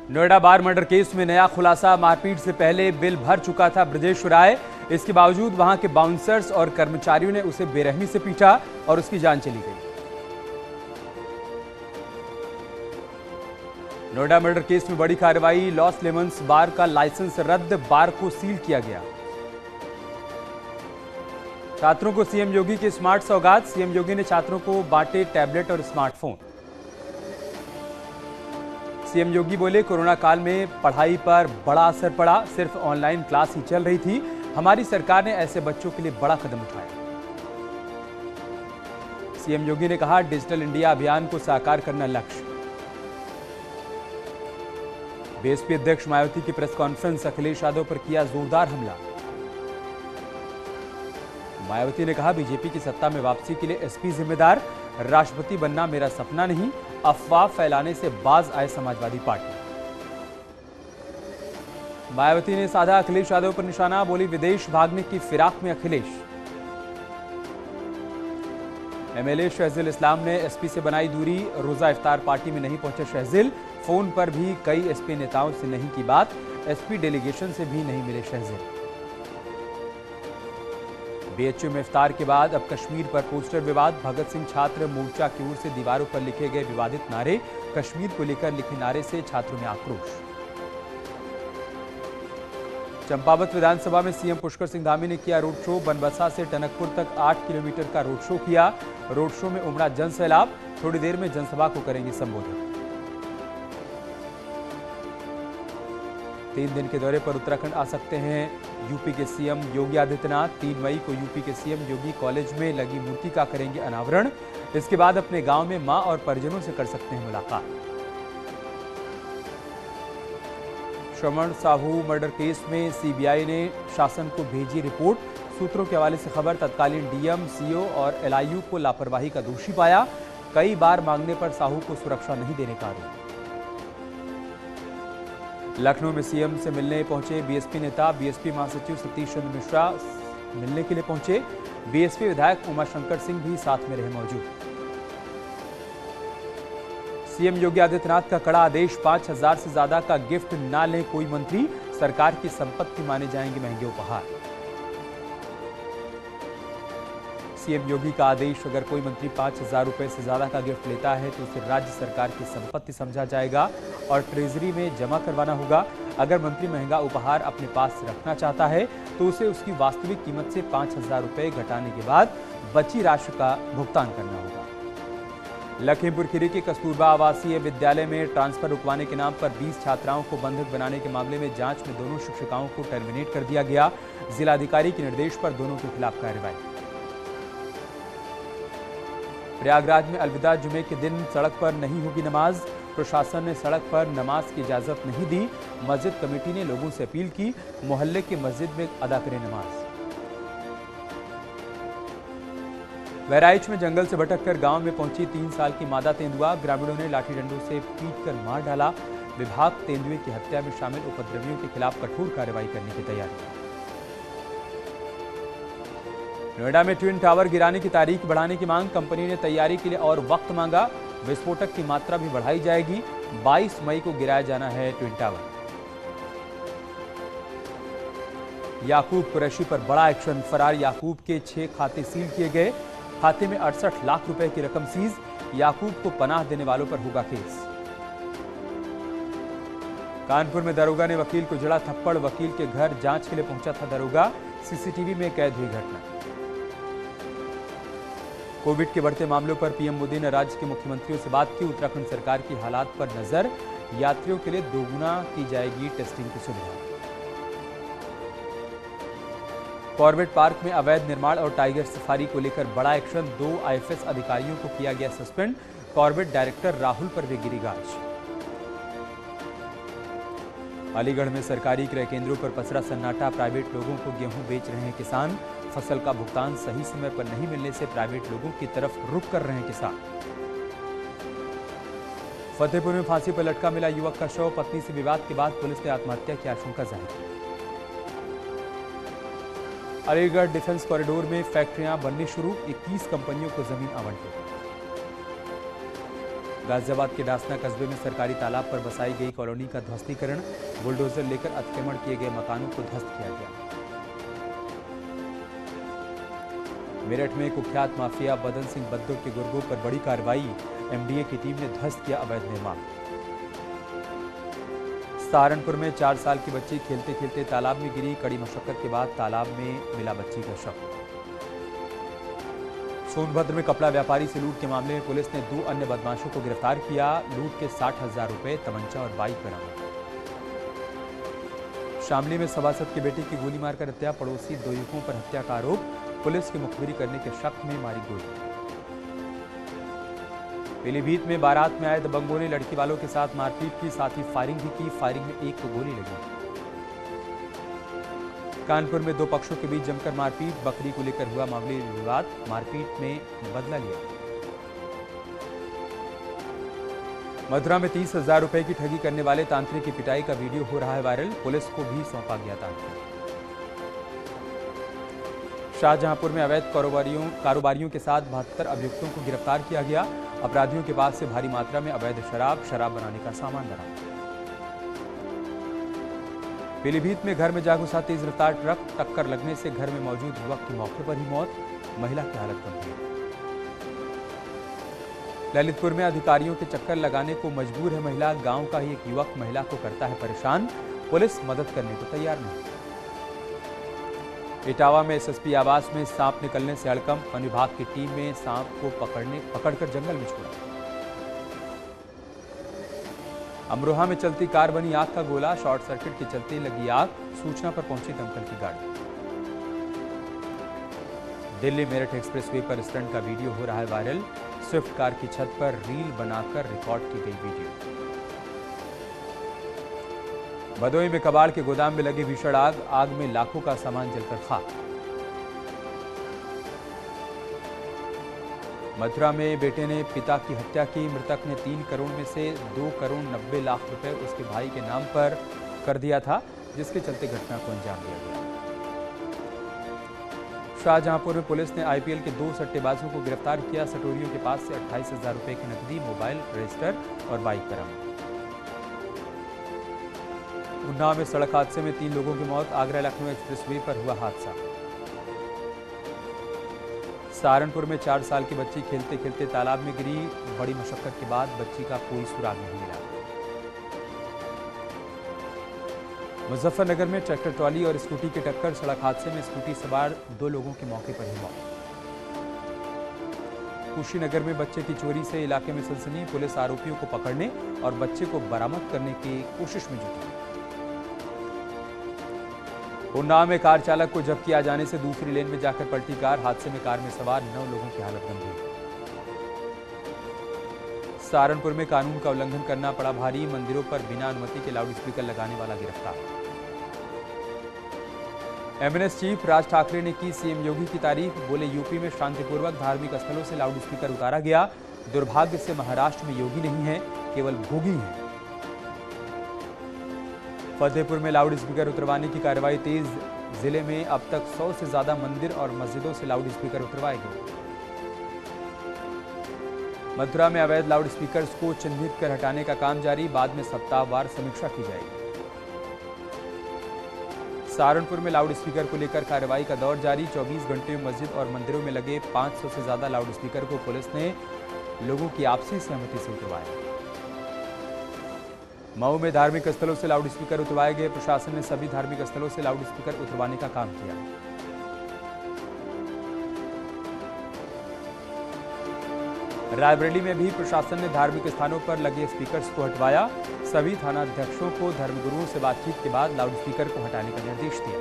नोएडा बार murder case में नया खुलासा। मारपीट से पहले बिल भर चुका था ब्रजेश राय। इसके बावजूद वहां के बाउंसर्स और कर्मचारियों ने उसे बेरहमी से पीटा और उसकी जान चली गई। नोएडा मर्डर केस में बड़ी कार्रवाई। लॉस लेमन्स बार का लाइसेंस रद्द, बार को सील किया गया। छात्रों को सीएम योगी की स्मार्ट सौगात। सीएम योगी ने छात्रों को बांटे टैबलेट और स्मार्टफोन। सीएम योगी बोले, कोरोना काल में पढ़ाई पर बड़ा असर पड़ा, सिर्फ ऑनलाइन क्लास ही चल रही थी। हमारी सरकार ने ऐसे बच्चों के लिए बड़ा कदम उठाया। सीएम योगी ने कहा, डिजिटल इंडिया अभियान को साकार करना लक्ष्य। बीएसपी अध्यक्ष मायावती की प्रेस कॉन्फ्रेंस। अखिलेश यादव पर किया जोरदार हमला। मायावती ने कहा, बीजेपी की सत्ता में वापसी के लिए एसपी जिम्मेदार। राष्ट्रपति बनना मेरा सपना नहीं, अफवाह फैलाने से बाज आए समाजवादी पार्टी। मायावती ने साधा अखिलेश यादव पर निशाना। बोली, विदेश भागने की फिराक में अखिलेश। एमएलए शहजिल इस्लाम ने एसपी से बनाई दूरी। रोजा इफ्तार पार्टी में नहीं पहुंचे शहजिल। फोन पर भी कई एसपी नेताओं से नहीं की बात। एसपी डेलीगेशन से भी नहीं मिले शहजिल। बीएचयू में इफ्तार के बाद अब कश्मीर पर पोस्टर विवाद। भगत सिंह छात्र मोर्चा की ओर से दीवारों पर लिखे गए विवादित नारे। कश्मीर को लेकर लिखे नारे से छात्रों में आक्रोश। चंपावत विधानसभा में सीएम पुष्कर सिंह धामी ने किया रोड शो। बनबसा से टनकपुर तक 8 किलोमीटर का रोड शो किया। रोड शो में उमड़ा जन सैलाब। थोड़ी देर में जनसभा को करेंगे संबोधित। 3 दिन के दौरे पर उत्तराखंड आ सकते हैं यूपी के सीएम योगी आदित्यनाथ। 3 मई को यूपी के सीएम योगी कॉलेज में लगी मूर्ति का करेंगे अनावरण। इसके बाद अपने गांव में मां और परिजनों से कर सकते हैं मुलाकात। श्रवण साहू मर्डर केस में सीबीआई ने शासन को भेजी रिपोर्ट। सूत्रों के हवाले से खबर, तत्कालीन डीएम, सीओ और एलआईयू को लापरवाही का दोषी पाया। कई बार मांगने पर साहू को सुरक्षा नहीं देने का आरोप। लखनऊ में सीएम से मिलने पहुंचे बीएसपी नेता। बीएसपी महासचिव सतीश चंद्र मिश्रा मिलने के लिए पहुंचे। बीएसपी विधायक उमाशंकर सिंह भी साथ में रहे मौजूद। सीएम योगी आदित्यनाथ का कड़ा आदेश, 5000 से ज्यादा का गिफ्ट ना ले कोई मंत्री। सरकार की संपत्ति माने जाएंगे महंगे उपहार। सीएम योगी का आदेश, अगर कोई मंत्री 5000 रुपए से ज्यादा का गिफ्ट लेता है तो उसे राज्य सरकार की संपत्ति समझा जाएगा और ट्रेजरी में जमा करवाना होगा। अगर मंत्री महंगा उपहार अपने पास रखना चाहता है तो उसे उसकी वास्तविक कीमत से 5000 रुपए घटाने के बाद बची राशि का भुगतान करना होगा। लखीमपुर खीरी के कस्तूरबा आवासीय विद्यालय में ट्रांसफर रुकवाने के नाम पर 20 छात्राओं को बंधक बनाने के मामले में जांच में दोनों शिक्षिकाओं को टर्मिनेट कर दिया गया। जिलाधिकारी के निर्देश पर दोनों के खिलाफ कार्रवाई। प्रयागराज में अलविदा जुमे के दिन सड़क पर नहीं होगी नमाज। प्रशासन ने सड़क पर नमाज की इजाजत नहीं दी। मस्जिद कमेटी ने लोगों से अपील की, मोहल्ले की मस्जिद में अदा करें नमाज। बहराइच में जंगल से भटककर गांव में पहुंची 3 साल की मादा तेंदुआ। ग्रामीणों ने लाठी डंडों से पीटकर मार डाला। विभाग तेंदुए की हत्या में शामिल उपद्रवियों के खिलाफ कठोर कार्रवाई करने की तैयारी। नोएडा में ट्विन टावर गिराने की तारीख बढ़ाने की मांग। कंपनी ने तैयारी के लिए और वक्त मांगा। विस्फोटक की मात्रा भी बढ़ाई जाएगी। 22 मई को गिराया जाना है ट्विन टावर। याकूब कुरैशी पर बड़ा एक्शन। फरार याकूब के 6 खाते सील किए गए। खाते में 68 लाख रुपए की रकम सीज। याकूब को पनाह देने वालों पर होगा केस। कानपुर में दरोगा ने वकील को जड़ा थप्पड़। वकील के घर जांच के लिए पहुंचा था दरोगा। सीसीटीवी में कैद हुई घटना। कोविड के बढ़ते मामलों पर पीएम मोदी ने राज्य के मुख्यमंत्रियों से बात की। उत्तराखंड सरकार की हालात पर नजर। यात्रियों के लिए दोगुना की जाएगी टेस्टिंग की सुविधा। कॉर्बेट पार्क में अवैध निर्माण और टाइगर सफारी को लेकर बड़ा एक्शन। 2 आईएफएस अधिकारियों को किया गया सस्पेंड। कॉर्बेट डायरेक्टर राहुल पर भी गिरी गाज। अलीगढ़ में सरकारी क्रय केंद्रों पर पसरा सन्नाटा। प्राइवेट लोगों को गेहूं बेच रहे हैं किसान। फसल का भुगतान सही समय पर नहीं मिलने से प्राइवेट लोगों की तरफ रुख कर रहे हैं किसान। फतेहपुर में फांसी पर लटका मिला युवक का शव। पत्नी से विवाद के बाद पुलिस ने आत्महत्या की आशंका जाहिर की। अलीगढ़ डिफेंस कॉरिडोर में फैक्ट्रियां बननी शुरू। 21 कंपनियों को जमीन आवंटित। गाजियाबाद के डासना कस्बे में सरकारी तालाब पर बसाई गई कॉलोनी का ध्वस्तीकरण, बुलडोजर लेकर अतिक्रमण किए गए मकानों को ध्वस्त किया गया। मेरठ में कुख्यात माफिया बदन सिंह बद्दो के गुर्गों पर बड़ी कार्रवाई, एमडीए की टीम ने ध्वस्त किया अवैध निर्माण। सहारनपुर में 4 साल की बच्ची खेलते खेलते तालाब में गिरी, कड़ी मशक्कत के बाद तालाब में मिला बच्ची का शव। सोनभद्र में कपड़ा व्यापारी से लूट के मामले में पुलिस ने 2 अन्य बदमाशों को गिरफ्तार किया, लूट के 60,000 रुपए, तमंचा और बाइक बरामद। शामली में सभासद की बेटी की गोली मारकर हत्या, पड़ोसी 2 युवकों पर हत्या का आरोप, पुलिस की मुखबिरी करने के शक में मारी गोली। पीलीभीत में बारात में आए दबंगों ने लड़की वालों के साथ मारपीट की, साथ ही फायरिंग भी की, फायरिंग में एक को गोली लगी। कानपुर में 2 पक्षों के बीच जमकर मारपीट, बकरी को लेकर हुआ मामूली विवाद, मारपीट में बदला लिया। मथुरा में 30,000 रुपए की ठगी करने वाले तांत्रिक की पिटाई का वीडियो हो रहा है वायरल, पुलिस को भी सौंपा गया तांत्रिक। शाहजहांपुर में अवैध कारोबारियों के साथ 72 अभियुक्तों को गिरफ्तार किया गया, अपराधियों के पास से भारी मात्रा में अवैध शराब बनाने का सामान बरामद। पीलीभीत में घर में जा घुसा तेज रफ्तार ट्रक, टक्कर लगने से घर में मौजूद युवक की मौके पर ही मौत, महिला की हालत गंभीर। ललितपुर में अधिकारियों के चक्कर लगाने को मजबूर है महिला, गांव का ही एक युवक महिला को करता है परेशान, पुलिस मदद करने को तैयार नहीं। इटावा में एसएसपी आवास में सांप निकलने से हड़कंप, वन विभाग की टीम में सांप को पकड़कर जंगल में छोड़ा। अमरोहा में चलती कार बनी आग का गोला, शॉर्ट सर्किट के चलते लगी आग, सूचना पर पहुंची दमकल की गाड़ी। दिल्ली मेरठ एक्सप्रेसवे पर स्टंट का वीडियो हो रहा है वायरल, स्विफ्ट कार की छत पर रील बनाकर रिकॉर्ड की गई वीडियो। भदोही में कबाड़ के गोदाम में लगी भीषण आग में लाखों का सामान जलकर खाक। मथुरा में बेटे ने पिता की हत्या की, मृतक ने 3 करोड़ में से 2 करोड़ 90 लाख रुपए उसके भाई के नाम पर कर दिया था, जिसके चलते घटना को अंजाम दिया गया। शाहजहांपुर में पुलिस ने आईपीएल के 2 सट्टेबाजों को गिरफ्तार किया, सटोरियों के पास से 28,000 रुपए की नकदी, मोबाइल, रजिस्टर और बाइक बरामद। उन्नाव में सड़क हादसे में 3 लोगों की मौत, आगरा लखनऊ एक्सप्रेसवे पर हुआ हादसा। सहारनपुर में 4 साल की बच्ची खेलते खेलते तालाब में गिरी, बड़ी मशक्कत के बाद बच्ची का कोई सुराग नहीं मिला। मुजफ्फरनगर में ट्रैक्टर ट्रॉली और स्कूटी की टक्कर, सड़क हादसे में स्कूटी सवार 2 लोगों की मौके पर ही मौत। कुशीनगर में बच्चे की चोरी से इलाके में सनसनी, पुलिस आरोपियों को पकड़ने और बच्चे को बरामद करने की कोशिश में जुटी। उन्नाव में कार चालक को जब्त किया जाने से दूसरी लेन में जाकर पलटी कार, हादसे में कार में सवार 9 लोगों की हालत गंभीर। सहारनपुर में कानून का उल्लंघन करना पड़ा भारी, मंदिरों पर बिना अनुमति के लाउडस्पीकर लगाने वाला गिरफ्तार। एमएनएस चीफ राज ठाकरे ने की सीएम योगी की तारीफ, बोले यूपी में शांतिपूर्वक धार्मिक स्थलों से लाउडस्पीकर उतारा गया, दुर्भाग्य से महाराष्ट्र में योगी नहीं है, केवल भोगी हैं। फतेहपुर में लाउडस्पीकर उतरवाने की कार्रवाई तेज, जिले में अब तक 100 से ज्यादा मंदिर और मस्जिदों से लाउडस्पीकर उतरवाए गए। मथुरा में अवैध लाउडस्पीकर्स को चिन्हित कर हटाने का काम जारी, बाद में सप्ताहवार समीक्षा की जाएगी। सहारनपुर में लाउडस्पीकर को लेकर कार्रवाई का दौर जारी, 24 घंटे में मस्जिद और मंदिरों में लगे 500 से ज्यादा लाउडस्पीकर को पुलिस ने लोगों की आपसी सहमति से उतरवाया। मऊ में धार्मिक स्थलों से लाउडस्पीकर उतरवाए गए, प्रशासन ने सभी धार्मिक स्थलों से लाउडस्पीकर उतरवाने का काम किया। रायबरेली में भी प्रशासन ने धार्मिक स्थानों पर लगे स्पीकर्स को हटवाया, सभी थानाध्यक्षों को धर्मगुरुओं से बातचीत के बाद लाउडस्पीकर को हटाने का निर्देश दिया।